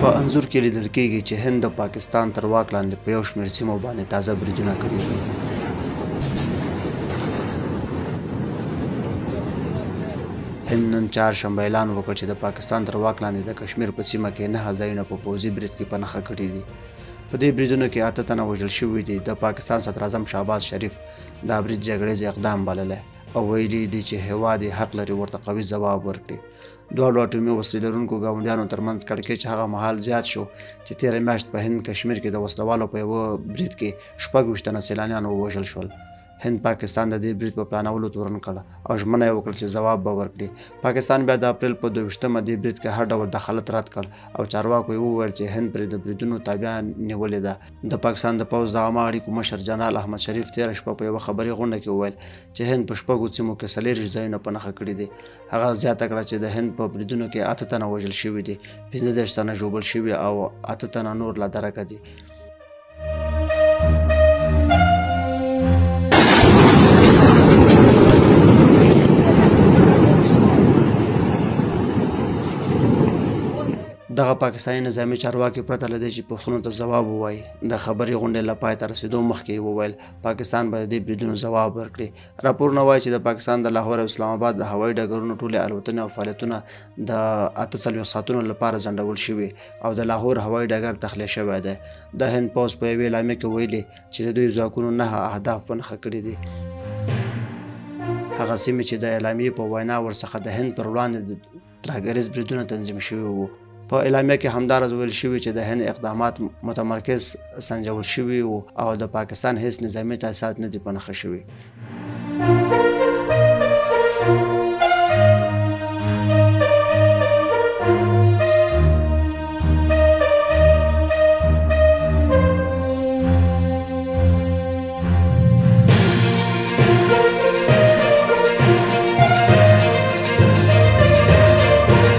په انځور کې لیدل کېږي چې هند د پاکستان تر واک لاندې په یو شمېر سیمو باندې تازه بریدونه کړي دي. هند نن چهارشنبه اعلان وکړ چې د پاکستان تر واک لاندې د کشمیر په سیمه کې 9 ځایونه په پوځي برید کې په نښه کړي دي. په دې بریدونو کې 8 تنه وژل شوي دي. د پاکستان صدراعظم شهباز شریف دا برید جګړیز اقدام بللی او ویلي دي چې هیواد یې حق لري ورته قوي ځواب ورکړي. دواړو اټومي وسلې لرونکو ګاونډیانو ترمنځ کړکېچ هغه مهال زیات شو چې تېره میاشت په هند کشمیر کې د وسلوالو په یوه برید کې 26 تنه سیلانیان ووژل شول. هند پاکستان د دې برید په پلانولو تورن کړ او ژمنه یې وکړه چې ځواب به ورکړي. پاکستان بیا د اپریل په 22مه دې برید کې هر ډول دخالت رد کړ او چارواکو یې وویل چې هند پرې د بریدونو تابع نیولې ده. د پاکستان د پوځ د عامه اړیکو مشر جنرال احمد شریف تېره شپه په یوه خبري غونډه کې وویل چې هند په 6 سیمو کې 40 ځایونه په نښه کړي دي. هغه زیاته کړه چې د هند په بریدونو کې 8 تنه وژل شوي دي، 15 تنه ژوبل شوي او 8 تنه نور لا درکه دي. دغه پاکستاني نظامي چارواکي پرته له دې چې پوښتنو ته ځواب ووایي د خبري غونډې له پای ته رسېدو مخکې وویل پاکستان به د دې بریدونو ځواب ورکړي. راپورونه وایي چې د پاکستان د لاهور او اسلام آباد د هوایي ډګرونو ټولې الوتنې او فعالیتونه د 48 ساعتونو لپاره ځنډول شوي او د لاهور هوایي ډګر تخلیه شوی دی. د هند پوځ په یوې اعلامیه کې ویلي چې د دوی ځواکونو 9 اهداف په نښه کړي دي. هغه سیمې چې د اعلامیې په وینا ورڅخه د هند پر وړاندې د ترهګریز بریدونه تنظیم شوي وو. په اعلامیه کې همداراز ویل شوي چې د هند اقدامات متمرکز سنجول شوي وو او د پاکستان هیڅ نظامي تاسیسات نه دي په نښه شوي.